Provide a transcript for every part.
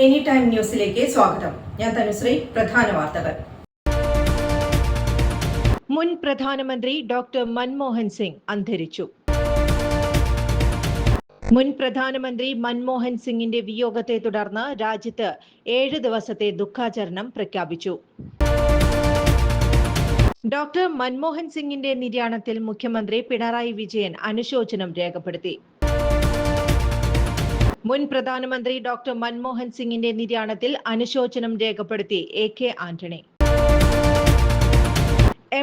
Any time ന്യൂസിലേക്ക് സ്വാഗതം. ഞാൻ തനുശ്രീ. പ്രധാന വാർത്തകൾ. മുൻ പ്രധാനമന്ത്രി ഡോക്ടർ മൻമോഹൻ സിംഗ് അന്തരിച്ചു. മുൻ പ്രധാനമന്ത്രി മൻമോഹൻ സിംഗിന്റെ വിയോഗത്തെ തുടർന്ന് രാജ്യത്ത് 7 ദിവസത്തെ ദുഃഖാചരണം പ്രഖ്യാപിച്ചു. ഡോക്ടർ മൻമോഹൻ സിംഗിന്റെ നിര്യാണത്തിൽ മുഖ്യമന്ത്രി പിണറായി വിജയൻ അനുശോചനം രേഖപ്പെടുത്തി. മുൻ പ്രധാനമന്ത്രി ഡോക്ടർ മൻമോഹൻ സിംഗിന്റെ നിര്യാണത്തിൽ അനുശോചനം രേഖപ്പെടുത്തി AK ആന്റണി.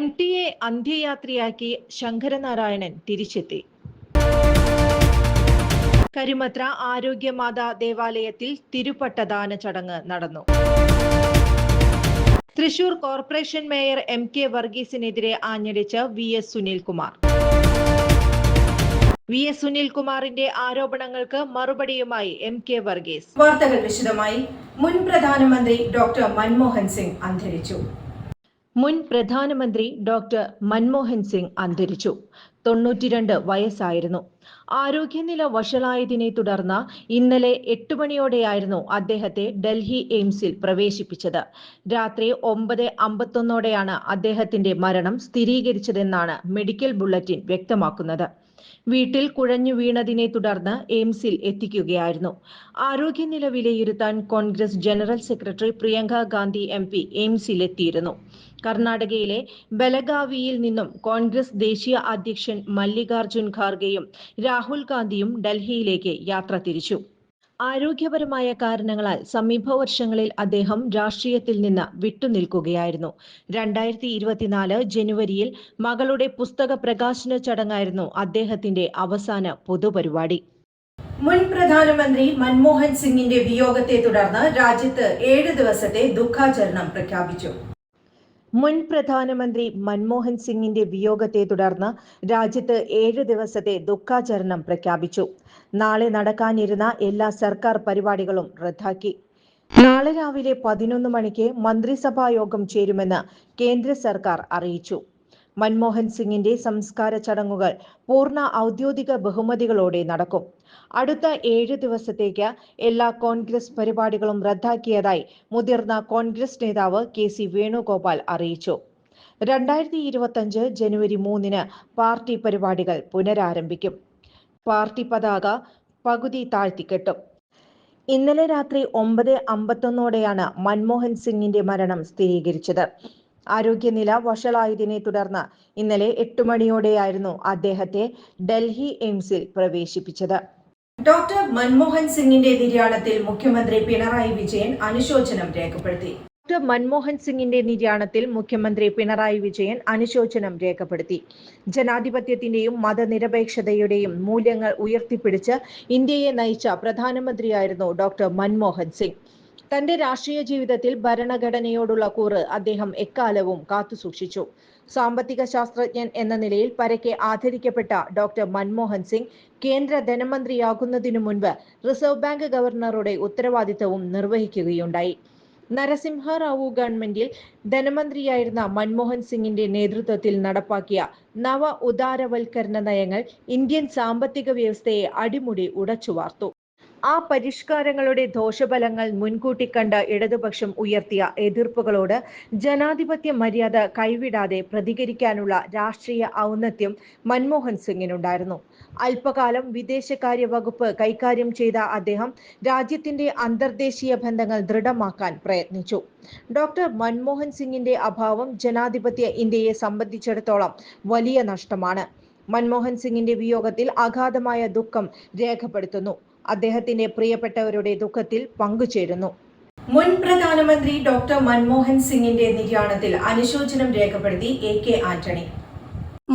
MTയെ അന്ത്യയാത്രയാക്കി ശങ്കരനാരായണൻ തിരിച്ചെത്തി. കരിമത്ര ആരോഗ്യമാതാ ദേവാലയത്തിൽ തിരുപ്പട്ടദാന ചടങ്ങ് നടന്നു. Thrissur corporation mayor MK വർഗീസിനെതിരെ ആഞ്ഞടിച്ച VS Sunilkumar. VS സുനിൽകുമാറിന്റെ ആരോപണങ്ങൾക്ക് മറുപടിയുമായി MK വർഗീസ്. വാർത്തകൾ വിശദമായി. മുൻ പ്രധാനമന്ത്രി ഡോക്ടർ മൻമോഹൻ സിംഗ് അന്തരിച്ചു. മുൻ പ്രധാനമന്ത്രി ഡോക്ടർ മൻമോഹൻ സിംഗ് അന്തരിച്ചു. 92 വയസ്സായിരുന്നു. ആരോഗ്യനില വഷളായതിനെ തുടർന്ന് ഇന്നലെ 8 മണിയോടെയായിരുന്നു അദ്ദേഹത്തെ ഡൽഹി എയിംസിൽ പ്രവേശിപ്പിച്ചത്. രാത്രി 9:51 അദ്ദേഹത്തിന്റെ മരണം സ്ഥിരീകരിച്ചതെന്നാണ് മെഡിക്കൽ ബുള്ളറ്റിൻ വ്യക്തമാക്കുന്നത്. വീട്ടിൽ കുഴഞ്ഞു വീണതിനെ തുടർന്ന് എയിംസിൽ എത്തിക്കുകയായിരുന്നു. ആരോഗ്യനില വിലയിരുത്താൻ Congress general secretary Priyanka Gandhi MP എയിംസിലെത്തിയിരുന്നു. കർണാടകയിലെ ബലഗാവിയിൽ നിന്നും കോൺഗ്രസ് ദേശീയ അധ്യക്ഷൻ മല്ലികാർജുൻ ഖാർഗെയും രാഹുൽ ഗാന്ധിയും ഡൽഹിയിലേക്ക് യാത്ര തിരിച്ചു. ആരോഗ്യപരമായ കാരണങ്ങളാൽ സമീപ വർഷങ്ങളിൽ അദ്ദേഹം രാഷ്ട്രീയത്തിൽ നിന്ന് വിട്ടുനിൽക്കുകയായിരുന്നു. 2024 ജനുവരിയിൽ മകളുടെ പുസ്തക പ്രകാശന ചടങ്ങായിരുന്നു അദ്ദേഹത്തിന്റെ അവസാന പൊതുപരിപാടി. മുൻ പ്രധാനമന്ത്രി മൻമോഹൻ സിംഗിന്റെ വിയോഗത്തെ തുടർന്ന് രാജ്യത്ത് 7 ദിവസത്തെ ദുഃഖാചരണം പ്രഖ്യാപിച്ചു. മുൻ പ്രധാനമന്ത്രി മൻമോഹൻ സിംഗിന്റെ വിയോഗത്തെ തുടർന്ന് രാജ്യത്ത് 7 ദിവസത്തെ ദുഃഖാചരണം പ്രഖ്യാപിച്ചു. നാളെ നടക്കാനിരുന്ന എല്ലാ സർക്കാർ പരിപാടികളും റദ്ദാക്കി. നാളെ രാവിലെ 11 മണിക്ക് മന്ത്രിസഭാ യോഗം ചേരുമെന്ന് കേന്ദ്ര സർക്കാർ അറിയിച്ചു. മൻമോഹൻ സിംഗിന്റെ സംസ്കാര ചടങ്ങുകൾ പൂർണ്ണ ഔദ്യോഗിക ബഹുമതികളോടെ നടക്കും. അടുത്ത 7 ദിവസത്തേക്ക് എല്ലാ കോൺഗ്രസ് പരിപാടികളും റദ്ദാക്കിയതായി മുതിർന്ന കോൺഗ്രസ് നേതാവ് KC വേണുഗോപാൽ അറിയിച്ചു. 2025 ജനുവരി 3-ന് പാർട്ടി പരിപാടികൾ പുനരാരംഭിക്കും. പാർട്ടി പതാക പകുതി താഴ്ത്തിക്കെട്ടും. ഇന്നലെ രാത്രി 9:51 മൻമോഹൻ സിംഗിന്റെ മരണം സ്ഥിരീകരിച്ചത്. ആരോഗ്യനില വഷളായതിനെ തുടർന്ന് ഇന്നലെ 8 മണിയോടെയായിരുന്നു അദ്ദേഹത്തെ ഡൽഹി എയിംസിൽ പ്രവേശിപ്പിച്ചത്. ഡോക്ടർ മൻമോഹൻ സിംഗിന്റെ നിര്യാണത്തിൽ മുഖ്യമന്ത്രി പിണറായി വിജയൻ അനുശോചനം രേഖപ്പെടുത്തി. ഡോക്ടർ മൻമോഹൻ സിംഗിന്റെ നിര്യാണത്തിൽ മുഖ്യമന്ത്രി പിണറായി വിജയൻ അനുശോചനം രേഖപ്പെടുത്തി. ജനാധിപത്യത്തിന്റെയും മതനിരപേക്ഷതയുടെയും മൂല്യങ്ങൾ ഉയർത്തിപ്പിടിച്ച് ഇന്ത്യയെ നയിച്ച പ്രധാനമന്ത്രിയായിരുന്നു ഡോക്ടർ മൻമോഹൻ സിംഗ്. തന്റെ രാഷ്ട്രീയ ജീവിതത്തിൽ ഭരണഘടനയോടുള്ള കൂറ് അദ്ദേഹം എക്കാലവും കാത്തുസൂക്ഷിച്ചു. സാമ്പത്തിക ശാസ്ത്രജ്ഞൻ എന്ന നിലയിൽ പരക്കെ ആദരിക്കപ്പെട്ട ഡോക്ടർ മൻമോഹൻ സിംഗ് കേന്ദ്ര ധനമന്ത്രിയാകുന്നതിനു മുൻപ് റിസർവ് ബാങ്ക് ഗവർണറുടെ ഉത്തരവാദിത്തവും നിർവഹിക്കുകയുണ്ടായി. നരസിംഹറാവു ഗവൺമെന്റിൽ ധനമന്ത്രിയായിരുന്ന മൻമോഹൻ സിംഗിന്റെ നേതൃത്വത്തിൽ നടപ്പാക്കിയ നവ ഉദാരവൽക്കരണ നയങ്ങൾ ഇന്ത്യൻ സാമ്പത്തിക വ്യവസ്ഥയെ അടിമുടി ഉടച്ചുവാർത്തു. ആ പരിഷ്കാരങ്ങളുടെ ദോഷഫലങ്ങൾ മുൻകൂട്ടി കണ്ട ഇടതുപക്ഷം ഉയർത്തിയ എതിർപ്പുകളോട് ജനാധിപത്യ മര്യാദ കൈവിടാതെ പ്രതികരിക്കാനുള്ള രാഷ്ട്രീയ ഔന്നത്യം മൻമോഹൻ സിംഗിനുണ്ടായിരുന്നു. അല്പകാലം വിദേശകാര്യ വകുപ്പ് കൈകാര്യം ചെയ്ത അദ്ദേഹം രാജ്യത്തിന്റെ അന്തർദേശീയ ബന്ധങ്ങൾ ദൃഢമാക്കാൻ പ്രയത്നിച്ചു. ഡോക്ടർ മൻമോഹൻ സിംഗിന്റെ അഭാവം ജനാധിപത്യ ഇന്ത്യയെ സംബന്ധിച്ചിടത്തോളം വലിയ നഷ്ടമാണ്. മൻമോഹൻ സിംഗിന്റെ വിയോഗത്തിൽ അഗാധമായ ദുഃഖം രേഖപ്പെടുത്തുന്നു. അദ്ദേഹത്തിന്റെ പ്രിയപ്പെട്ടവരുടെ ദുഃഖത്തിൽ പങ്കുചേരുന്നു. മുൻ പ്രധാനമന്ത്രി ഡോക്ടർ മൻമോഹൻ സിംഗിന്റെ നിര്യാണത്തിൽ അനുശോചനം രേഖപ്പെടുത്തി AK ആന്റണി.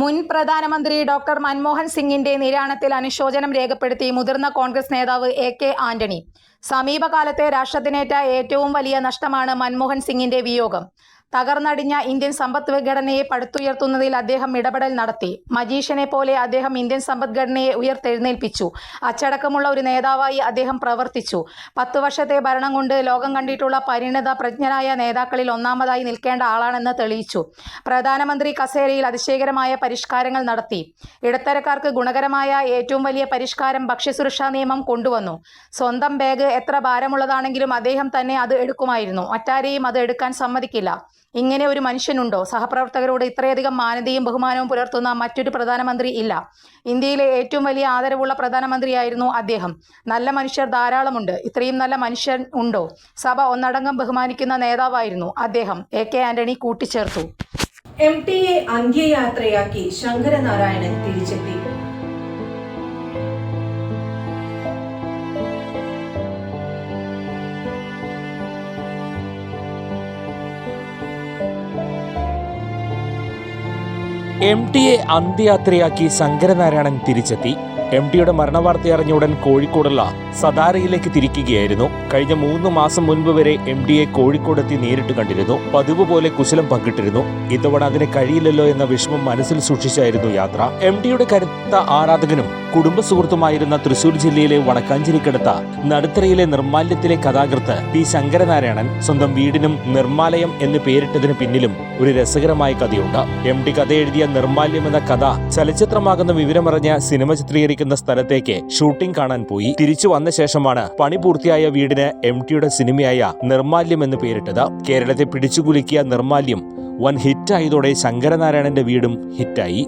മുൻ പ്രധാനമന്ത്രി ഡോക്ടർ മൻമോഹൻ സിംഗിന്റെ നിര്യാണത്തിൽ അനുശോചനം രേഖപ്പെടുത്തി മുതിർന്ന കോൺഗ്രസ് നേതാവ് AK ആന്റണി. സമീപകാലത്തെ രാഷ്ട്രത്തിനേറ്റ ഏറ്റവും വലിയ നഷ്ടമാണ് മൻമോഹൻ സിംഗിന്റെ വിയോഗം. തകർന്നടിഞ്ഞ ഇന്ത്യൻ സമ്പദ്ഘടനയെ പടുത്തുയർത്തുന്നതിൽ അദ്ദേഹം ഇടപെടൽ നടത്തി. മജീഷ്യനെ പോലെ അദ്ദേഹം ഇന്ത്യൻ സമ്പദ്ഘടനയെ ഉയർത്തെഴുന്നേൽപ്പിച്ചു. അച്ചടക്കമുള്ള ഒരു നേതാവായി അദ്ദേഹം പ്രവർത്തിച്ചു. 10 വർഷത്തെ ഭരണം കൊണ്ട് ലോകം കണ്ടിട്ടുള്ള പരിണത പ്രജ്ഞനായ നേതാക്കളിൽ ഒന്നാമതായി നിൽക്കേണ്ട ആളാണെന്ന് തെളിയിച്ചു. പ്രധാനമന്ത്രി കസേരയിൽ അതിശയകരമായ പരിഷ്കാരങ്ങൾ നടത്തി. ഇടത്തരക്കാർക്ക് ഗുണകരമായ ഏറ്റവും വലിയ പരിഷ്കാരം ഭക്ഷ്യസുരക്ഷാ നിയമം കൊണ്ടുവന്നു. സ്വന്തം ബാഗ് എത്ര ഭാരമുള്ളതാണെങ്കിലും അദ്ദേഹം തന്നെ അത് എടുക്കുമായിരുന്നു. മറ്റാരെയും അത് എടുക്കാൻ സമ്മതിക്കില്ല. ഇങ്ങനെ ഒരു മനുഷ്യനുണ്ടോ? സഹപ്രവർത്തകരോട് ഇത്രയധികം മാന്യതയും ബഹുമാനവും പുലർത്തുന്ന മറ്റൊരു പ്രധാനമന്ത്രി ഇല്ല. ഇന്ത്യയിലെ ഏറ്റവും വലിയ ആദരവുള്ള പ്രധാനമന്ത്രിയായിരുന്നു അദ്ദേഹം. നല്ല മനുഷ്യർ ധാരാളമുണ്ട്. ഇത്രയും നല്ല മനുഷ്യൻ ഉണ്ടോ? സഭ ഒന്നടങ്കം ബഹുമാനിക്കുന്ന നേതാവായിരുന്നു അദ്ദേഹം. AK ആന്റണി കൂട്ടിച്ചേർത്തു. MTയെ അന്ത്യയാത്രയാക്കി ശങ്കരനാരായണൻ തിരിച്ചെത്തി. MTയെ അന്ത്യയാത്രയാക്കി ശങ്കരനാരായണൻ തിരിച്ചെത്തി. MTയുടെ മരണവാർത്ത അറിഞ്ഞ ഉടൻ കോഴിക്കോടുള്ള സദാരയിലേക്ക് തിരിക്കുകയായിരുന്നു. കഴിഞ്ഞ 3 മാസം മുൻപ് വരെ MTയെ കോഴിക്കോടെത്തി നേരിട്ട് കണ്ടിരുന്നു. പതിവ് പോലെ കുശലം പങ്കിട്ടിരുന്നു. ഇത്തവണ അതിന് കഴിയില്ലല്ലോ എന്ന വിഷമം മനസ്സിൽ സൂക്ഷിച്ചായിരുന്നു യാത്ര. MTയുടെ കരുത്ത ആരാധകനും കുടുംബ സുഹൃത്തുമായിരുന്ന തൃശൂർ ജില്ലയിലെ വടക്കാഞ്ചേരിക്കടുത്ത നടുത്തറയിലെ നിർമ്മാല്യത്തിലെ കഥാകൃത്ത് P. ശങ്കരനാരായണൻ സ്വന്തം വീടിനും നിർമ്മാലയം എന്ന് പേരിട്ടതിന് പിന്നിലും ഒരു രസകരമായ കഥയുണ്ട്. MT കഥ എഴുതിയ നിർമ്മാല്യം എന്ന കഥ ചലച്ചിത്രമാകുന്ന വിവരമറിഞ്ഞ സിനിമ ചിത്രീകരിക്കുന്ന സ്ഥലത്തേക്ക് ഷൂട്ടിംഗ് കാണാൻ പോയി. തിരിച്ചു വന്ന ശേഷമാണ് പണി പൂർത്തിയായ വീടിന് MTയുടെ സിനിമയായ നിർമ്മാല്യം എന്ന് പേരിട്ടത്. കേരളത്തെ പിടിച്ചുകുലുക്കിയ നിർമ്മാല്യം വൻ ഹിറ്റായതോടെ ശങ്കരനാരായണന്റെ വീടും ഹിറ്റായി.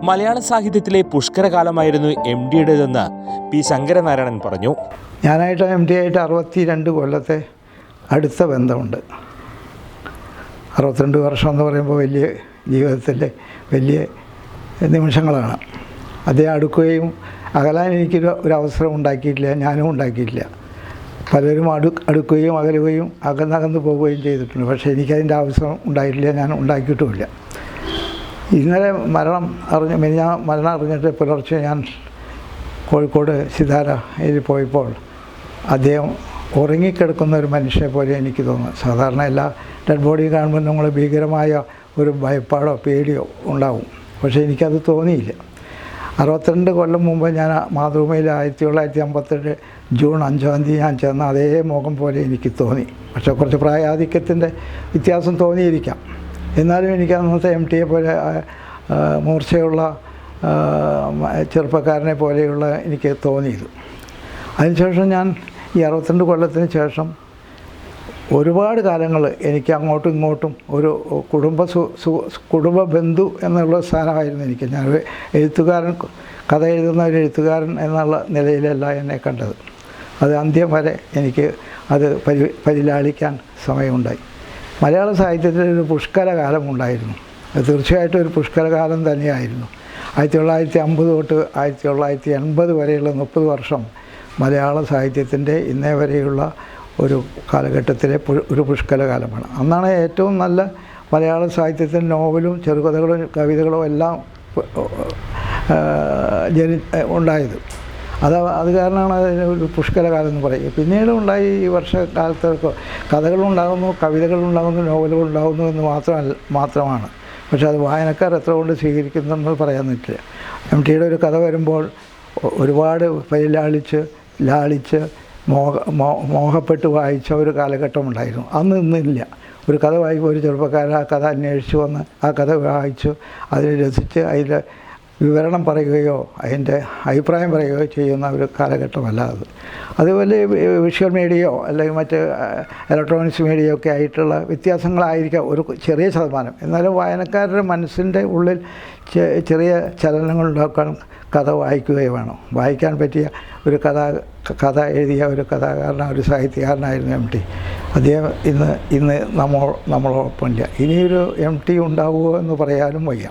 മലയാള സാഹിത്യത്തിലെ പുഷ്കരകാലമായിരുന്നു MTയുടേതെന്ന് P. ശങ്കരനാരായണൻ പറഞ്ഞു. ഞാനായിട്ട് MT ആയിട്ട് 62 കൊല്ലത്തെ അടുത്ത ബന്ധമുണ്ട്. 62 വർഷം എന്ന് പറയുമ്പോൾ വലിയ ജീവിതത്തിലെ വലിയ നിമിഷങ്ങളാണ്. അദ്ദേഹം അടുക്കുകയും അകലാൻ എനിക്കൊരു അവസരം ഉണ്ടാക്കിയിട്ടില്ല, ഞാനും ഉണ്ടാക്കിയിട്ടില്ല. പലരും അടുക്കുകയും അകലുകയും അകന്നകന്ന് പോവുകയും ചെയ്തിട്ടുണ്ട്. പക്ഷേ എനിക്കതിൻ്റെ ആവശ്യം ഉണ്ടായിട്ടില്ല, ഞാൻ ഉണ്ടാക്കിയിട്ടുമില്ല. ഇന്നലെ മരണം അറിഞ്ഞിട്ട് പുലർച്ചെ ഞാൻ കോഴിക്കോട് സിതാരയിൽ പോയപ്പോൾ അദ്ദേഹം ഉറങ്ങിക്കിടക്കുന്ന ഒരു മനുഷ്യനെ പോലെ എനിക്ക് തോന്നുന്നു. സാധാരണ എല്ലാ ഡെഡ് ബോഡി കാണുമ്പോൾ നമ്മൾ ഭീകരമായ ഒരു ഭയപ്പാടോ പേടിയോ ഉണ്ടാവും. പക്ഷേ എനിക്കത് തോന്നിയില്ല. 62 കൊല്ലം മുമ്പ് ഞാൻ മാതൃഭൂമിയിൽ 1957 ജൂൺ 5 ഞാൻ ചെന്ന അതേ മുഖം പോലെ എനിക്ക് തോന്നി. പക്ഷേ കുറച്ച് പ്രായാധിക്യത്തിൻ്റെ വ്യത്യാസം തോന്നിയിരിക്കാം. എന്നാലും എനിക്ക് അന്നത്തെ MTയെ പോലെ മൂർച്ചയുള്ള ചെറുപ്പക്കാരനെ പോലെയുള്ള എനിക്ക് തോന്നിയത്. അതിനുശേഷം ഞാൻ ഈ 62 കൊല്ലത്തിന് ശേഷം ഒരുപാട് കാലങ്ങൾ എനിക്ക് അങ്ങോട്ടും ഇങ്ങോട്ടും ഒരു കുടുംബ ബന്ധു എന്നുള്ള സ്ഥാനമായിരുന്നു എനിക്ക്. ഞാൻ എഴുത്തുകാരൻ, കഥ എഴുതുന്ന ഒരു എഴുത്തുകാരൻ എന്നുള്ള നിലയിലല്ല എന്നെ കണ്ടത്. അത് അന്ത്യം വരെ എനിക്ക് അത് പരിലാളിക്കാൻ സമയമുണ്ടായി. മലയാള സാഹിത്യത്തിൽ ഒരു പുഷ്കരകാലം ഉണ്ടായിരുന്നു. അത് തീർച്ചയായിട്ടും ഒരു പുഷ്കരകാലം തന്നെയായിരുന്നു. 1950 തൊട്ട് 1980 വരെയുള്ള 30 വർഷം മലയാള സാഹിത്യത്തിൻ്റെ ഇന്നേ വരെയുള്ള ഒരു കാലഘട്ടത്തിലെ ഒരു പുഷ്കരകാലമാണ്. അന്നാണ് ഏറ്റവും നല്ല മലയാള സാഹിത്യത്തിൻ്റെ നോവലും ചെറുകഥകളും കവിതകളും എല്ലാം ഉണ്ടായത്. അത് കാരണമാണ് അതിന് ഒരു പുഷ്കരകാലം എന്ന് പറയുക. പിന്നീട് ഉണ്ടായി ഈ വർഷകാലത്തൊക്കെ കഥകളുണ്ടാകുന്നു, കവിതകളുണ്ടാകുന്നു, നോവലുകളുണ്ടാകുന്നു എന്ന് മാത്രമാണ്. പക്ഷെ അത് വായനക്കാർ എത്ര കൊണ്ട് സ്വീകരിക്കുന്നെന്ന് പറയാൻ പറ്റില്ല. MTയുടെ ഒരു കഥ വരുമ്പോൾ ഒരുപാട് ലാളിച്ച് മോഹപ്പെട്ട് വായിച്ച ഒരു കാലഘട്ടം ഉണ്ടായിരുന്നു. അന്ന് ഇന്നില്ല. ഒരു കഥ വായിക്കുമ്പോൾ ഒരു ചെറുപ്പക്കാരൻ ആ കഥ അന്വേഷിച്ച് വന്ന് ആ കഥ വായിച്ചു അതിൽ രസിച്ച് അതിൽ വിവരണം പറയുകയോ അതിൻ്റെ അഭിപ്രായം പറയുകയോ ചെയ്യുന്ന ഒരു കാലഘട്ടമല്ല അത്. അതുപോലെ വിഷ്വൽ മീഡിയയോ അല്ലെങ്കിൽ മറ്റ് ഇലക്ട്രോണിക്സ് മീഡിയ ഒക്കെ ആയിട്ടുള്ള വ്യത്യാസങ്ങളായിരിക്കാം ഒരു ചെറിയ ശതമാനം. എന്നാലും വായനക്കാരുടെ മനസ്സിൻ്റെ ഉള്ളിൽ ചെറിയ ചലനങ്ങളുണ്ടാക്കാൻ കഥ വായിക്കുകയോ വേണം. വായിക്കാൻ പറ്റിയ ഒരു കഥ എഴുതിയ ഒരു കഥാകാരനാണ്, ഒരു സാഹിത്യകാരനായിരുന്നു MT. അദ്ദേഹം ഇന്ന് നമ്മളോടൊപ്പമില്ല. ഇനിയൊരു MT ഉണ്ടാവുമോ എന്ന് പറയാനും വയ്യ.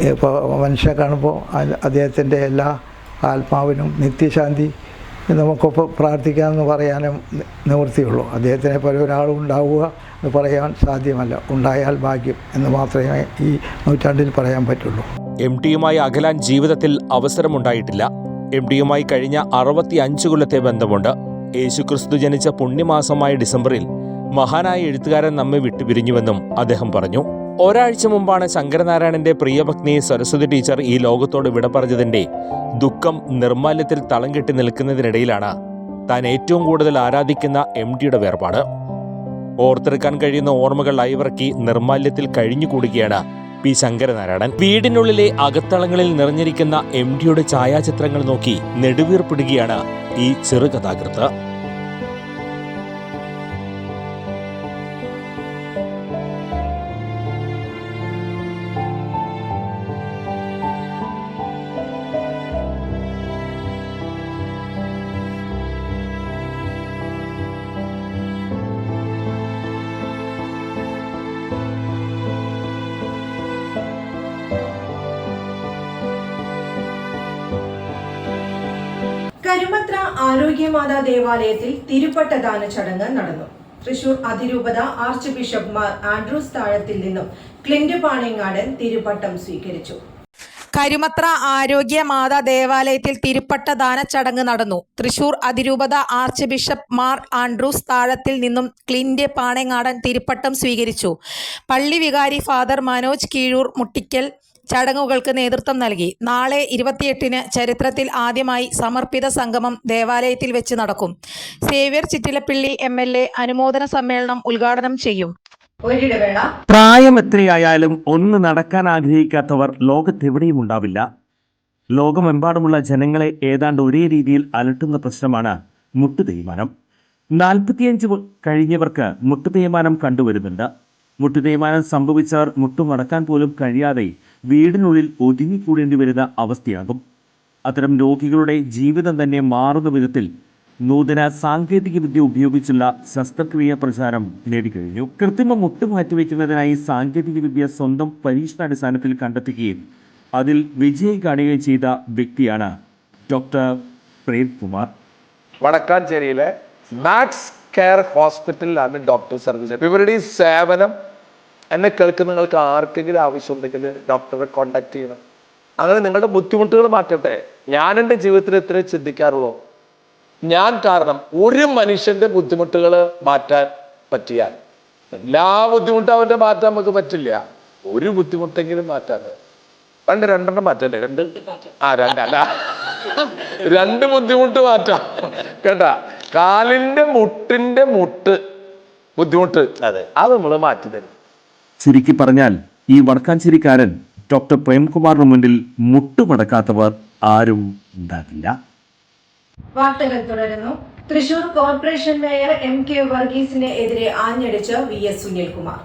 ഇപ്പോൾ മനുഷ്യനെ കാണുമ്പോൾ അദ്ദേഹത്തിൻ്റെ എല്ലാ ആത്മാവിനും നിത്യശാന്തി നമുക്കൊപ്പം പ്രാർത്ഥിക്കാമെന്ന് പറയാനും നിവൃത്തിയുള്ളൂ. അദ്ദേഹത്തിനെ പോലെ ഒരാളും ഉണ്ടാവുക എന്ന് പറയാൻ സാധ്യമല്ല. ഉണ്ടായാൽ ഭാഗ്യം എന്ന് മാത്രമേ ഈ നൂറ്റാണ്ടിൽ പറയാൻ പറ്റുള്ളൂ. MTയുമായി അകലാൻ ജീവിതത്തിൽ അവസരമുണ്ടായിട്ടില്ല. MTയുമായി കഴിഞ്ഞ 65 കൊല്ലത്തെ ബന്ധമുണ്ട്. യേശുക്രിസ്തു ജനിച്ച പുണ്യമാസമായ ഡിസംബറിൽ മഹാനായ എഴുത്തുകാരൻ നമ്മെ വിട്ടുപിരിഞ്ഞുവെന്നും അദ്ദേഹം പറഞ്ഞു. ഒരാഴ്ച മുമ്പാണ് ശങ്കരനാരായണന്റെ പ്രിയപത്നി സരസ്വതി ടീച്ചർ ഈ ലോകത്തോട് വിട പറഞ്ഞതിന്റെ ദുഃഖം നിർമാല്യത്തിൽ തളം കെട്ടി നിൽക്കുന്നതിനിടയിലാണ് താൻ ഏറ്റവും കൂടുതൽ ആരാധിക്കുന്ന MDയുടെ വേർപാട്. ഓർത്തെടുക്കാൻ കഴിയുന്ന ഓർമ്മകൾ അയവിറക്കി നിർമാല്യത്തിൽ കഴിഞ്ഞുകൂടുകയാണ് പി ശങ്കരനാരായണൻ. വീടിനുള്ളിലെ അകത്തളങ്ങളിൽ നിറഞ്ഞിരിക്കുന്ന MDയുടെ ഛായാചിത്രങ്ങൾ നോക്കി നെടുവീർപ്പിടുകയാണ് ഈ ചെറുകഥാകൃത്ത്. കരുമത്ര ആരോഗ്യമാതാ ദേവാലയത്തിൽ തിരുപ്പട്ടദാന ചടങ്ങ് നടന്നു. തൃശൂർ അതിരൂപത ആർച്ച് ബിഷപ്പ് മാർ ആൻഡ്രൂസ് താഴത്തിൽ നിന്നും ക്ലിന്റ് പാണേങ്ങാടൻ തിരുപ്പട്ടം സ്വീകരിച്ചു. കരുമത്ര ആരോഗ്യ മാതാ ദേവാലയത്തിൽ തിരുപ്പട്ടദാന ചടങ്ങ് നടന്നു. തൃശൂർ അതിരൂപത ആർച്ച് ബിഷപ്പ് മാർ ആൻഡ്രൂസ് താഴത്തിൽ നിന്നും ക്ലിന്റ് പാണേങ്ങാടൻ തിരുപ്പട്ടം സ്വീകരിച്ചു. പള്ളി വികാരി ഫാദർ മനോജ് കീഴൂർ മുട്ടിക്കൽ ചടങ്ങുകൾക്ക് നേതൃത്വം നൽകി. നാളെ 28-ന് ചരിത്രത്തിൽ ആദ്യമായി സമർപ്പിത സംഗമം ദേവാലയത്തിൽ വെച്ച് നടക്കും. സേവ്യർ ചിറ്റിലപ്പിള്ളി MLA അനുമോദന സമ്മേളനം ഉദ്ഘാടനം ചെയ്യും. ഒരിടവേള. പ്രായം എത്രയായാലും ഒന്ന് നടക്കാൻ ആഗ്രഹിക്കാത്തവർ ലോകത്തെവിടെയും ഉണ്ടാവില്ല. ലോകമെമ്പാടുമുള്ള ജനങ്ങളെ ഏതാണ്ട് ഒരേ രീതിയിൽ അലട്ടുന്ന പ്രശ്നമാണ് മുട്ടുതേയ്മാനം. 45 കഴിഞ്ഞവർക്ക് മുട്ടുതേയ്മാനം കണ്ടുവരുന്നുണ്ട്. മുട്ടുതേയ്മാനം സംഭവിച്ചവർ മുട്ടുമടക്കാൻ പോലും കഴിയാതെ വീടിനുള്ളിൽ ഒതുങ്ങിക്കൂടേണ്ടി വരുന്ന അവസ്ഥയാകും. അത്തരം രോഗികളുടെ ജീവിതം തന്നെ മാറുന്ന വിധത്തിൽ നൂതന സാങ്കേതിക വിദ്യ ഉപയോഗിച്ചുള്ള ശസ്ത്രക്രിയ പ്രചാരം നേടിക്കഴിഞ്ഞു. കൃത്രിമ മുട്ട് മാറ്റിവെക്കുന്നതിനായി സാങ്കേതിക വിദ്യ സ്വന്തം പരീക്ഷണാടിസ്ഥാനത്തിൽ കണ്ടെത്തുകയും അതിൽ വിജയം കാണുകയും ചെയ്ത വ്യക്തിയാണ് ഡോക്ടർ പ്രേംകുമാർ. വടക്കാഞ്ചേരിയിലെ മാക്സ് കെയർ ഹോസ്പിറ്റലിലാണ് ഡോക്ടർ സർവീസ്. ഇവരുടെ ഈ സേവനം എന്നെ കേൾക്കുന്ന നിങ്ങൾക്ക് ആർക്കെങ്കിലും ആവശ്യമുണ്ടെങ്കിൽ ഡോക്ടറെ കോണ്ടാക്ട് ചെയ്യണം. അങ്ങനെ നിങ്ങളുടെ ബുദ്ധിമുട്ടുകൾ മാറ്റട്ടെ. ഞാൻ എൻ്റെ ജീവിതത്തിൽ എത്ര ചിന്തിക്കാറുള്ളൂ. ഞാൻ കാരണം ഒരു മനുഷ്യന്റെ ബുദ്ധിമുട്ടുകൾ മാറ്റാൻ പറ്റിയാൽ, എല്ലാ ബുദ്ധിമുട്ടും അവന്റെ മാറ്റാൻ നമുക്ക് പറ്റില്ല, ഒരു ബുദ്ധിമുട്ടെങ്കിലും മാറ്റാൻ രണ്ടെണ്ണം മാറ്റല്ലേ? രണ്ട് ബുദ്ധിമുട്ട് മാറ്റാം കേട്ടാ. കാലിന്റെ മുട്ടിന്റെ ബുദ്ധിമുട്ട് അത് നമ്മൾ മാറ്റി തരും. ചുരുക്കി പറഞ്ഞാൽ ഈ വടക്കാഞ്ചേരിക്കാരൻ ഡോക്ടർ പ്രേംകുമാറിന് മുന്നിൽ മുട്ടുമടക്കാത്തവർ ആരും ഉണ്ടാകില്ല. വാർത്തകൾ തുടരുന്നു. തൃശൂർ കോർപ്പറേഷൻ മേയർ MK വർഗീസിന് എതിരെ ആഞ്ഞടിച്ച് VS Sunilkumar.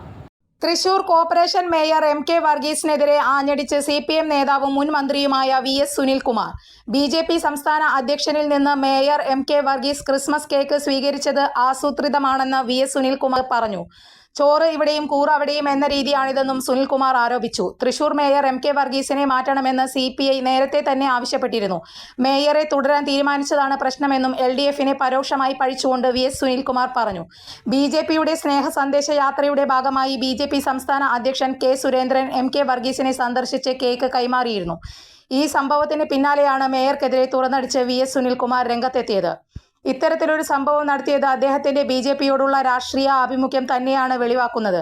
Thrissur corporation mayor MK വർഗീസിനെതിരെ ആഞ്ഞടിച്ച് CPM നേതാവും മുൻ മന്ത്രിയുമായ VS സുനിൽകുമാർ. BJP സംസ്ഥാന അധ്യക്ഷനിൽ നിന്ന് mayor MK Varghese Christmas cake സ്വീകരിച്ചത് ആസൂത്രിതമാണെന്ന് VS സുനിൽകുമാർ പറഞ്ഞു. ചോറ് ഇവിടെയും കൂറ് അവിടെയും എന്ന രീതിയാണിതെന്നും സുനിൽകുമാർ ആരോപിച്ചു. തൃശൂർ മേയർ MK വർഗീസിനെ മാറ്റണമെന്ന് CPI നേരത്തെ തന്നെ ആവശ്യപ്പെട്ടിരുന്നു. മേയറെ തുടരാൻ തീരുമാനിച്ചതാണ് പ്രശ്നമെന്നും LDFനെ പരോക്ഷമായി പഴിച്ചുകൊണ്ട് VS സുനിൽകുമാർ പറഞ്ഞു. BJPയുടെ സ്നേഹ സന്ദേശ യാത്രയുടെ ഭാഗമായി BJP സംസ്ഥാന അധ്യക്ഷൻ K സുരേന്ദ്രൻ MK വർഗീസിനെ സന്ദർശിച്ച് കേക്ക് കൈമാറിയിരുന്നു. ഈ സംഭവത്തിന് പിന്നാലെയാണ് മേയർക്കെതിരെ തുറന്നടിച്ച് VS സുനിൽകുമാർ രംഗത്തെത്തിയത്. ഇത്തരത്തിലൊരു സംഭവം നടത്തിയത് അദ്ദേഹത്തിന്റെ BJPയോടുള്ള രാഷ്ട്രീയ ആഭിമുഖ്യം തന്നെയാണ് വെളിവാക്കുന്നത്.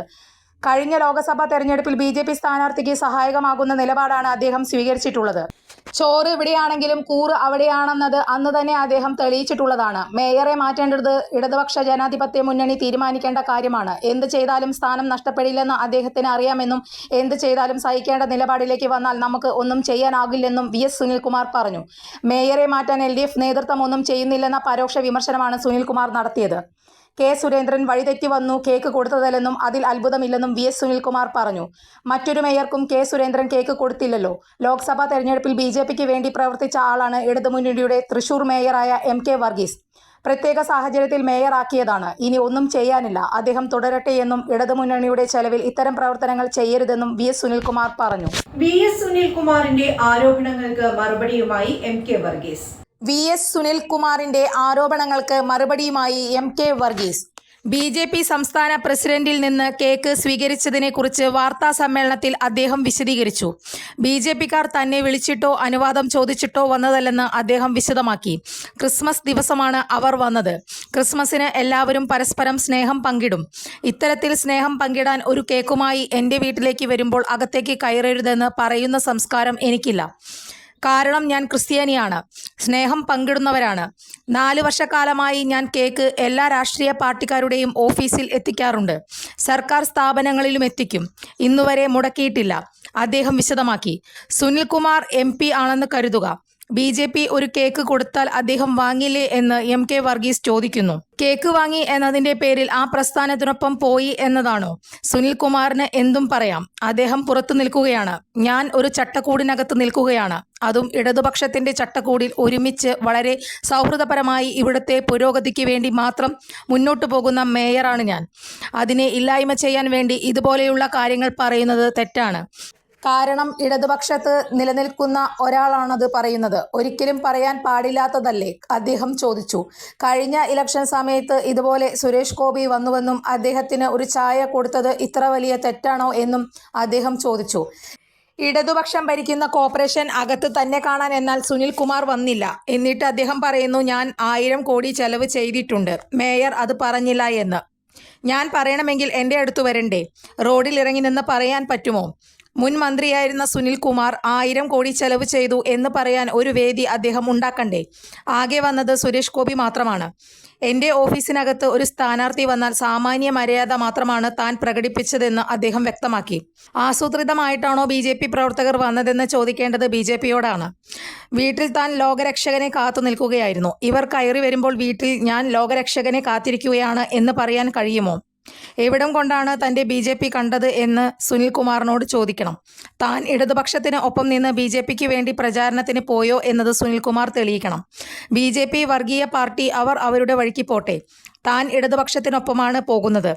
കഴിഞ്ഞ ലോക്സഭാ തെരഞ്ഞെടുപ്പിൽ BJP സ്ഥാനാർത്ഥിക്ക് സഹായകമാകുന്ന നിലപാടാണ് അദ്ദേഹം സ്വീകരിച്ചിട്ടുള്ളത്. ചോറ് ഇവിടെയാണെങ്കിലും കൂറ് അവിടെയാണെന്നത് അന്ന് തന്നെ അദ്ദേഹം തെളിയിച്ചിട്ടുള്ളതാണ്. മേയറെ മാറ്റേണ്ടത് ഇടതുപക്ഷ ജനാധിപത്യ മുന്നണി തീരുമാനിക്കേണ്ട കാര്യമാണ്. എന്ത് ചെയ്താലും സ്ഥാനം നഷ്ടപ്പെടില്ലെന്ന് അദ്ദേഹത്തിന് അറിയാമെന്നും എന്ത് ചെയ്താലും സഹിക്കേണ്ട നിലപാടിലേക്ക് വന്നാൽ നമുക്ക് ഒന്നും ചെയ്യാനാകില്ലെന്നും VS സുനിൽകുമാർ പറഞ്ഞു. മേയറെ മാറ്റാൻ LDF നേതൃത്വം ഒന്നും ചെയ്യുന്നില്ലെന്ന പരോക്ഷ വിമർശനമാണ് സുനിൽകുമാർ നടത്തിയത്. K സുരേന്ദ്രൻ വഴിതെറ്റി വന്നു കേക്ക് കൊടുത്തതല്ലെന്നും അതിൽ അത്ഭുതമില്ലെന്നും VS സുനിൽകുമാർ പറഞ്ഞു. മറ്റൊരു മേയർക്കും K സുരേന്ദ്രൻ കേക്ക് കൊടുത്തില്ലല്ലോ. ലോക്സഭാ തെരഞ്ഞെടുപ്പിൽ BJPക്ക് വേണ്ടി പ്രവർത്തിച്ച ആളാണ് ഇടതുമുന്നണിയുടെ തൃശൂർ മേയറായ MK വർഗീസ്. പ്രത്യേക സാഹചര്യത്തിൽ മേയറാക്കിയതാണ്. ഇനി ഒന്നും ചെയ്യാനില്ല. അദ്ദേഹം തുടരട്ടെ എന്നും ഇടതുമുന്നണിയുടെ ചെലവിൽ ഇത്തരം പ്രവർത്തനങ്ങൾ ചെയ്യരുതെന്നും VS സുനിൽകുമാർ പറഞ്ഞു. VS സുനിൽകുമാറിന്റെ ആരോപണങ്ങൾക്ക് മറുപടിയുമായി MK വർഗീസ്. VS സുനിൽകുമാറിന്റെ ആരോപണങ്ങൾക്ക് മറുപടിയുമായി MK വർഗീസ്. BJP സംസ്ഥാന പ്രസിഡന്റിൽ നിന്ന് കേക്ക് സ്വീകരിച്ചതിനെക്കുറിച്ച് വാർത്താ സമ്മേളനത്തിൽ അദ്ദേഹം വിശദീകരിച്ചു. BJPക്കാർ തന്നെ വിളിച്ചിട്ടോ അനുവാദം ചോദിച്ചിട്ടോ വന്നതല്ലെന്ന് അദ്ദേഹം വിശദമാക്കി. ക്രിസ്മസ് ദിവസമാണ് അവർ വന്നത്. ക്രിസ്മസിന് എല്ലാവരും പരസ്പരം സ്നേഹം പങ്കിടും. ഇത്തരത്തിൽ സ്നേഹം പങ്കിടാൻ ഒരു കേക്കുമായി എൻ്റെ വീട്ടിലേക്ക് വരുമ്പോൾ അകത്തേക്ക് കയറരുതെന്ന് പറയുന്ന സംസ്കാരം എനിക്കില്ല. കാരണം ഞാൻ ക്രിസ്ത്യാനിയാണ്. സ്നേഹം പങ്കിടുന്നവരാണ്. 4 വർഷക്കാലമായി ഞാൻ കേക്ക് എല്ലാ രാഷ്ട്രീയ പാർട്ടിക്കാരുടെയും ഓഫീസിൽ എത്തിക്കാറുണ്ട്. സർക്കാർ സ്ഥാപനങ്ങളിലും എത്തിക്കും. ഇന്നുവരെ മുടക്കിയിട്ടില്ല. അദ്ദേഹം വിശദമാക്കി. സുനിൽകുമാർ MP ആണെന്ന് കരുതുക. BJP ഒരു കേക്ക് കൊടുത്താൽ അദ്ദേഹം വാങ്ങില്ലേ എന്ന് MK വർഗീസ് ചോദിക്കുന്നു. കേക്ക് വാങ്ങി എന്നതിൻ്റെ പേരിൽ ആ പ്രസ്ഥാനത്തിനൊപ്പം പോയി എന്നതാണോ? സുനിൽകുമാറിന് എന്തും പറയാം. അദ്ദേഹം പുറത്തു നിൽക്കുകയാണ്. ഞാൻ ഒരു ചട്ടക്കൂടിനകത്ത് നിൽക്കുകയാണ്. അതും ഇടതുപക്ഷത്തിൻ്റെ ചട്ടക്കൂടിൽ ഒരുമിച്ച് വളരെ സൗഹൃദപരമായി ഇവിടുത്തെ പുരോഗതിക്ക് വേണ്ടി മാത്രം മുന്നോട്ടു പോകുന്ന മേയറാണ് ഞാൻ. അതിനെ ഇല്ലായ്മ ചെയ്യാൻ വേണ്ടി ഇതുപോലെയുള്ള കാര്യങ്ങൾ പറയുന്നത് തെറ്റാണ്. കാരണം ഇടതുപക്ഷത്ത് നിലനിൽക്കുന്ന ഒരാളാണത് പറയുന്നത്. ഒരിക്കലും പറയാൻ പാടില്ലാത്തതല്ലേ? അദ്ദേഹം ചോദിച്ചു. കഴിഞ്ഞ ഇലക്ഷൻ സമയത്ത് ഇതുപോലെ സുരേഷ് ഗോപി വന്നുവെന്നും അദ്ദേഹത്തിന് ഒരു ചായ കൊടുത്തത് ഇത്ര വലിയ തെറ്റാണോ എന്നും അദ്ദേഹം ചോദിച്ചു. ഇടതുപക്ഷം ഭരിക്കുന്ന കോർപ്പറേഷൻ അകത്ത് തന്നെ കാണാൻ എന്നാൽ സുനിൽകുമാർ വന്നില്ല. എന്നിട്ട് അദ്ദേഹം പറയുന്നു ഞാൻ 1000 കോടി ചെലവ് ചെയ്തിട്ടുണ്ട്. മേയർ അത് പറഞ്ഞില്ല എന്ന്. ഞാൻ പറയണമെങ്കിൽ എൻ്റെ അടുത്ത് വരണ്ടേ? റോഡിൽ ഇറങ്ങി നിന്ന് പറയാൻ പറ്റുമോ? മുൻ മന്ത്രിയായിരുന്ന സുനിൽകുമാർ 1000 കോടി ചെലവ് ചെയ്തു എന്ന് പറയാൻ ഒരു വേദി അദ്ദേഹം ഉണ്ടാക്കണ്ടേ? ആകെ വന്നത് സുരേഷ് ഗോപി മാത്രമാണ്. എൻ്റെ ഓഫീസിനകത്ത് ഒരു സ്ഥാനാർത്ഥി വന്നാൽ സാമാന്യ മര്യാദ മാത്രമാണ് താൻ പ്രകടിപ്പിച്ചതെന്ന് അദ്ദേഹം വ്യക്തമാക്കി. ആസൂത്രിതമായിട്ടാണോ BJP പ്രവർത്തകർ വന്നതെന്ന് ചോദിക്കേണ്ടത് BJPയോടാണ്. വീട്ടിൽ താൻ ലോകരക്ഷകനെ കാത്തു നിൽക്കുകയായിരുന്നു. ഇവർ കയറി വരുമ്പോൾ വീട്ടിൽ ഞാൻ ലോകരക്ഷകനെ കാത്തിരിക്കുകയാണ് എന്ന് പറയാൻ കഴിയുമോ? എവിടം കൊണ്ടാണ് തൻ്റെ BJP കണ്ടത് എന്ന് സുനിൽകുമാറിനോട് ചോദിക്കണം. താൻ ഇടതുപക്ഷത്തിന് ഒപ്പം നിന്ന് BJPക്ക് വേണ്ടി പ്രചാരണത്തിന് പോയോ എന്നത് സുനിൽകുമാർ തെളിയിക്കണം. BJP വർഗീയ പാർട്ടി, അവർ അവരുടെ വഴിക്ക് പോട്ടെ. താൻ ഇടതുപക്ഷത്തിനൊപ്പമാണ് പോകുന്നത്.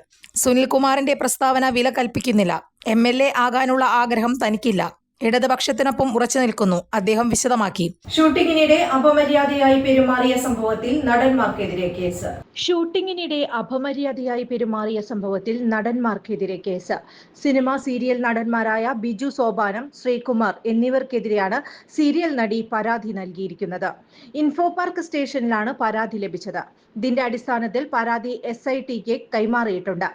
സുനിൽകുമാറിൻ്റെ പ്രസ്താവന വില കൽപ്പിക്കുന്നില്ല. MLA ആകാനുള്ള ആഗ്രഹം തനിക്കില്ല. ഇടതുപക്ഷത്തിനൊപ്പം ഉറച്ചു നിൽക്കുന്നു. അദ്ദേഹം വിശദമാക്കി. ഷൂട്ടിങ്ങിനിടെ അപമര്യാദയായി പെരുമാറിയ സംഭവത്തിൽ നടന്മാർക്കെതിരെ കേസ്. ഷൂട്ടിങ്ങിനിടെ അപമര്യാദയായി പെരുമാറിയ സംഭവത്തിൽ നടന്മാർക്കെതിരെ കേസ്. സിനിമ സീരിയൽ നടന്മാരായ ബിജു സോപാനം, ശ്രീകുമാർ എന്നിവർക്കെതിരെയാണ് സീരിയൽ നടി പരാതി നൽകിയിരിക്കുന്നത്. ഇൻഫോ പാർക്ക് സ്റ്റേഷനിലാണ് പരാതി ലഭിച്ചത്. ഇതിന്റെ അടിസ്ഥാനത്തിൽ പരാതി SITക്ക് കൈമാറിയിട്ടുണ്ട്.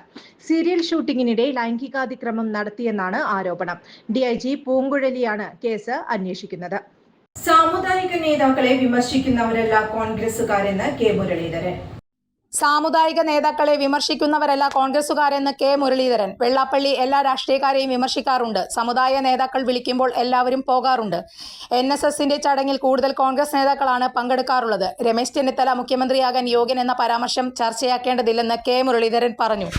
സീരിയൽ ഷൂട്ടിങ്ങിനിടെ ലൈംഗികാതിക്രമം നടത്തിയെന്നാണ് ആരോപണം. DIG പൂങ്കുഴലിയാണ് കേസ് അന്വേഷിക്കുന്നത്. സാമുദായിക നേതാക്കളെ വിമർശിക്കുന്നവരല്ല കോൺഗ്രസുകാരെന്ന് K മുരളീധരൻ. സാമുദായിക നേതാക്കളെ വിമർശിക്കുന്നവരല്ല കോൺഗ്രസുകാരെന്ന് K മുരളീധരൻ. വെള്ളാപ്പള്ളി എല്ലാ രാഷ്ട്രീയക്കാരെയും വിമർശിക്കാറുണ്ട്. സമുദായ നേതാക്കൾ വിളിക്കുമ്പോൾ എല്ലാവരും പോകാറുണ്ട്. NSSന്റെ ചടങ്ങിൽ കൂടുതൽ കോൺഗ്രസ് നേതാക്കളാണ് പങ്കെടുക്കാറുള്ളത്. രമേശ് ചെന്നിത്തല മുഖ്യമന്ത്രിയാകാൻ യോഗ്യൻ എന്ന പരാമർശം ചർച്ചയാക്കേണ്ടതില്ലെന്ന് K മുരളീധരൻ പറഞ്ഞു.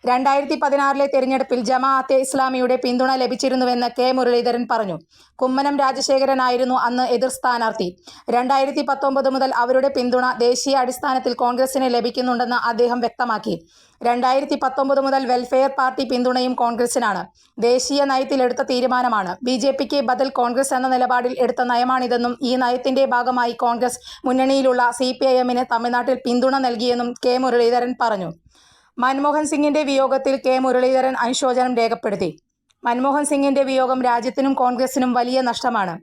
2016 തെരഞ്ഞെടുപ്പിൽ ജമാഅത്തെ ഇസ്ലാമിയുടെ പിന്തുണ ലഭിച്ചിരുന്നുവെന്ന് K മുരളീധരൻ പറഞ്ഞു. കുമ്മനം രാജശേഖരനായിരുന്നു അന്ന് എതിർ സ്ഥാനാർത്ഥി. 2019 മുതൽ അവരുടെ പിന്തുണ ദേശീയ അടിസ്ഥാനത്തിൽ കോൺഗ്രസിന് ലഭിക്കുന്നുണ്ടെന്ന് അദ്ദേഹം വ്യക്തമാക്കി. 2019 മുതൽ വെൽഫെയർ പാർട്ടി പിന്തുണയും കോൺഗ്രസിനാണ്. ദേശീയ നയത്തിലെടുത്ത തീരുമാനമാണ്. BJPക്ക് ബദൽ കോൺഗ്രസ് എന്ന നിലപാടിൽ എടുത്ത നയമാണിതെന്നും ഈ നയത്തിന്റെ ഭാഗമായി കോൺഗ്രസ് മുന്നണിയിലുള്ള CPIMന് തമിഴ്നാട്ടിൽ പിന്തുണ നൽകിയെന്നും K മുരളീധരൻ പറഞ്ഞു. മൻമോഹൻ സിംഗിന്റെ വിയോഗത്തിൽ K മുരളീധരൻ അനുശോചനം രേഖപ്പെടുത്തി. മൻമോഹൻ സിംഗിന്റെ വിയോഗം രാജ്യത്തിനും കോൺഗ്രസിനും വലിയ നഷ്ടമാണ്.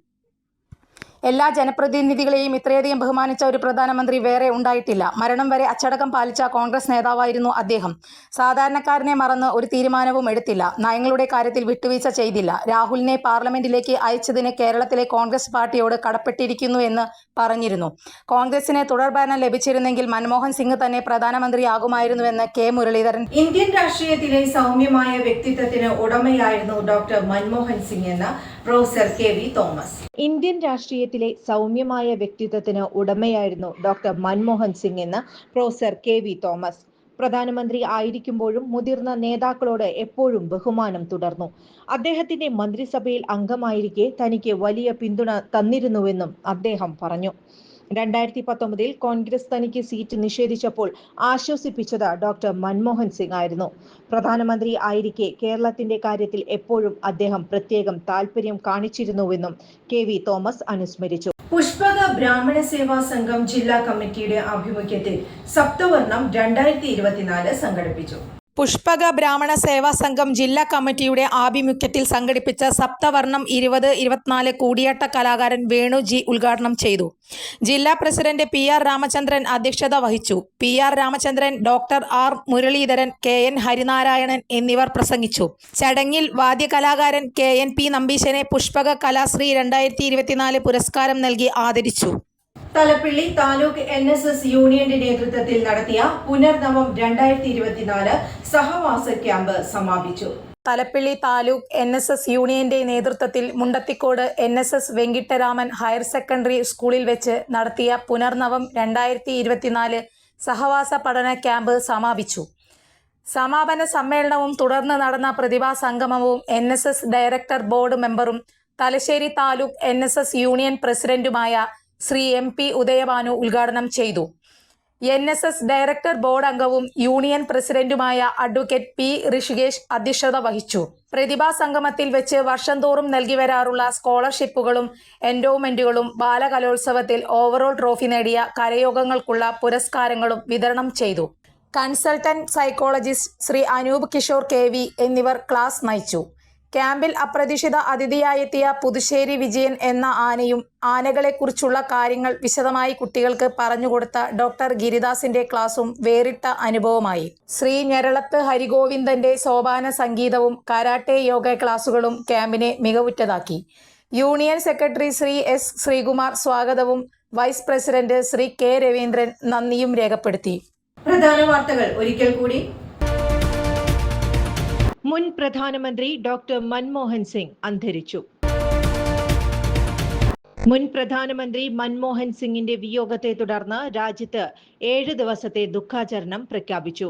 എല്ലാ ജനപ്രതിനിധികളെയും ഇത്രയധികം ബഹുമാനിച്ച ഒരു പ്രധാനമന്ത്രി വേറെ ഉണ്ടായിട്ടില്ല. മരണം വരെ അച്ചടക്കം പാലിച്ച കോൺഗ്രസ് നേതാവായിരുന്നു അദ്ദേഹം. സാധാരണക്കാരനെ മറന്ന് ഒരു തീരുമാനവും എടുത്തില്ല. നയങ്ങളുടെ കാര്യത്തിൽ വിട്ടുവീഴ്ച ചെയ്തില്ല. രാഹുലിനെ പാർലമെന്റിലേക്ക് അയച്ചതിന് കേരളത്തിലെ കോൺഗ്രസ് പാർട്ടിയോട് കടപ്പെട്ടിരിക്കുന്നു എന്ന് പറഞ്ഞിരുന്നു. കോൺഗ്രസിന് തുടർഭരണം ലഭിച്ചിരുന്നെങ്കിൽ മൻമോഹൻ സിംഗ് തന്നെ പ്രധാനമന്ത്രിയാകുമായിരുന്നുവെന്ന് K മുരളീധരൻ. ഇന്ത്യൻ രാഷ്ട്രീയത്തിലെ സൗമ്യമായ വ്യക്തിത്വത്തിന് ഉടമയായിരുന്നു ഡോക്ടർ മൻമോഹൻ സിംഗ് എന്ന പ്രൊഫസർ KV തോമസ്. ഇന്ത്യൻ രാഷ്ട്രീയത്തിലെ സൗമ്യമായ വ്യക്തിത്വത്തിന് ഉടമയായിരുന്നു ഡോക്ടർ മൻമോഹൻ സിംഗ് എന്ന പ്രൊഫസർ KV തോമസ്. പ്രധാനമന്ത്രി ആയിരിക്കുമ്പോഴും മുതിർന്ന നേതാക്കളോട് എപ്പോഴും ബഹുമാനം തുടർന്നു. അദ്ദേഹത്തിന്റെ മന്ത്രിസഭയിൽ അംഗമായിരിക്കെ തനിക്ക് വലിയ പിന്തുണ തന്നിരുന്നുവെന്നും അദ്ദേഹം പറഞ്ഞു. 2019 കോൺഗ്രസ് തനിക്ക് സീറ്റ് നിഷേധിച്ചപ്പോൾ ആശ്വസിപ്പിച്ചത് ഡോക്ടർ മൻമോഹൻ സിംഗ് ആയിരുന്നു. പ്രധാനമന്ത്രി ആയിരിക്കെ കേരളത്തിന്റെ കാര്യത്തിൽ എപ്പോഴും അദ്ദേഹം പ്രത്യേകം താല്പര്യം കാണിച്ചിരുന്നുവെന്നും KV തോമസ് അനുസ്മരിച്ചു. പുഷ്പക ബ്രാഹ്മണ സേവാ സംഘം ജില്ലാ കമ്മിറ്റിയുടെ ആഭിമുഖ്യത്തിൽ സപ്തവർണം 2024 സംഘടിപ്പിച്ചു. പുഷ്പക ബ്രാഹ്മണ സേവാ സംഘം ജില്ലാ കമ്മിറ്റിയുടെ ആഭിമുഖ്യത്തിൽ സംഘടിപ്പിച്ച സപ്തവർണം 2024 കൂടിയാട്ട കലാകാരൻ വേണു ജി ഉദ്ഘാടനം ചെയ്തു. ജില്ലാ പ്രസിഡന്റ് PR രാമചന്ദ്രൻ അധ്യക്ഷത വഹിച്ചു. PR Ramachandran, doctor R Muraleedharan, KN Harinarayanan എന്നിവർ പ്രസംഗിച്ചു. ചടങ്ങിൽ വാദ്യകലാകാരൻ KNP നമ്പീശനെ പുഷ്പക കലാശ്രീ 2024 പുരസ്കാരം നൽകി ആദരിച്ചു. തലപ്പിള്ളി താലൂക്ക് NSS യൂണിയന്റെ നേതൃത്വത്തിൽ നടത്തിയ പുനർനവം 2024 സഹവാസ ക്യാമ്പ് സമാപിച്ചു. തലപ്പിള്ളി താലൂക്ക് NSS യൂണിയന്റെ നേതൃത്വത്തിൽ Mundathikode NSS Venkitaraman higher secondary സ്കൂളിൽ വെച്ച് നടത്തിയ പുനർനവം 2024 സഹവാസ പഠന ക്യാമ്പ് സമാപിച്ചു. സമാപന സമ്മേളനവും തുടർന്ന് നടന്ന പ്രതിഭാ സംഗമവും NSS ഡയറക്ടർ ബോർഡ് മെമ്പറും തലശ്ശേരി താലൂക്ക് NSS യൂണിയൻ പ്രസിഡന്റുമായ ശ്രീ MP ഉദയഭാനു ഉദ്ഘാടനം ചെയ്തു. NSS ഡയറക്ടർ ബോർഡ് അംഗവും യൂണിയൻ പ്രസിഡന്റുമായ അഡ്വക്കേറ്റ് P ഋഷികേഷ് അധ്യക്ഷത വഹിച്ചു. പ്രതിഭാ സംഗമത്തിൽ വെച്ച് വർഷം തോറും നൽകി വരാറുള്ള സ്കോളർഷിപ്പുകളും എൻഡോവ്മെന്റുകളും ബാലകലോത്സവത്തിൽ ഓവറോൾ ട്രോഫി നേടിയ കരയോഗങ്ങൾക്കുള്ള പുരസ്കാരങ്ങളും വിതരണം ചെയ്തു. Consultant psychologist Shri Anoop Kishore KV എന്നിവർ ക്ലാസ് നയിച്ചു. ക്യാമ്പിൽ അപ്രതീക്ഷിത അതിഥിയായെത്തിയ പുതുശ്ശേരി വിജയൻ എന്ന ആനയും ആനകളെക്കുറിച്ചുള്ള കാര്യങ്ങൾ വിശദമായി കുട്ടികൾക്ക് പറഞ്ഞുകൊടുത്ത ഡോക്ടർ ഗിരിദാസിന്റെ ക്ലാസും വേറിട്ട അനുഭവമായി. ശ്രീ ഞരളത്ത് ഹരിഗോവിന്ദന്റെ സോപാന സംഗീതവും കരാട്ടെ യോഗ ക്ലാസുകളും ക്യാമ്പിനെ മികവുറ്റതാക്കി. Union secretary Shri S Sreekumar സ്വാഗതവും vice president Shri K Raveendran നന്ദിയും രേഖപ്പെടുത്തി. പ്രധാന വാർത്തകൾ ഒരിക്കൽ കൂടി. മുൻ പ്രധാനമന്ത്രി ഡോക്ടർ മൻമോഹൻ സിംഗ് അന്തരിച്ചു. മുൻ പ്രധാനമന്ത്രി മൻമോഹൻ സിംഗിന്റെ വിയോഗത്തെ തുടർന്ന് രാജ്യത്ത് 7 ദിവസത്തെ ദുഃഖാചരണം പ്രഖ്യാപിച്ചു.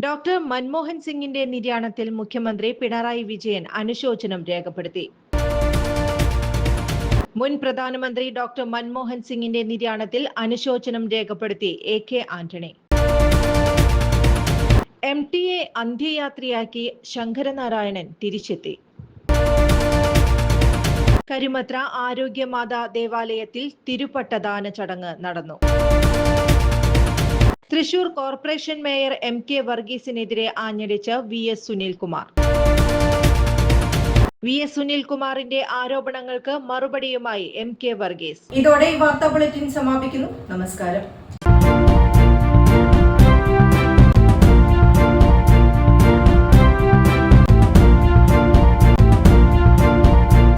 ഡോക്ടർ മൻമോഹൻ സിംഗിന്റെ നിര്യാണത്തിൽ മുഖ്യമന്ത്രി പിണറായി വിജയൻ അനുശോചനം രേഖപ്പെടുത്തി. മുൻ പ്രധാനമന്ത്രി ഡോക്ടർ മൻമോഹൻ സിംഗിന്റെ നിര്യാണത്തിൽ അനുശോചനം രേഖപ്പെടുത്തി AK ആന്റണി. MTA അന്ത്യയാത്രയാക്കി ശങ്കരനാരായണൻ തിരിച്ചെത്തി. കരുമത്ര ആരോഗ്യമാതാ ദേവാലയത്തിൽ തിരുപ്പട്ടദാന ചടങ്ങ് നടന്നു. Thrissur corporation mayor MK വർഗീസിനെതിരെ ആഞ്ഞടിച്ച് VS Sunilkumar. VS സുനിൽകുമാറിന്റെ ആരോപണങ്ങൾക്ക് മറുപടിയുമായി MK വർഗീസ്. ഇതോടെ ഈ വാർത്താ ബുള്ളറ്റിൻ സമാപിക്കുന്നു. നമസ്കാരം.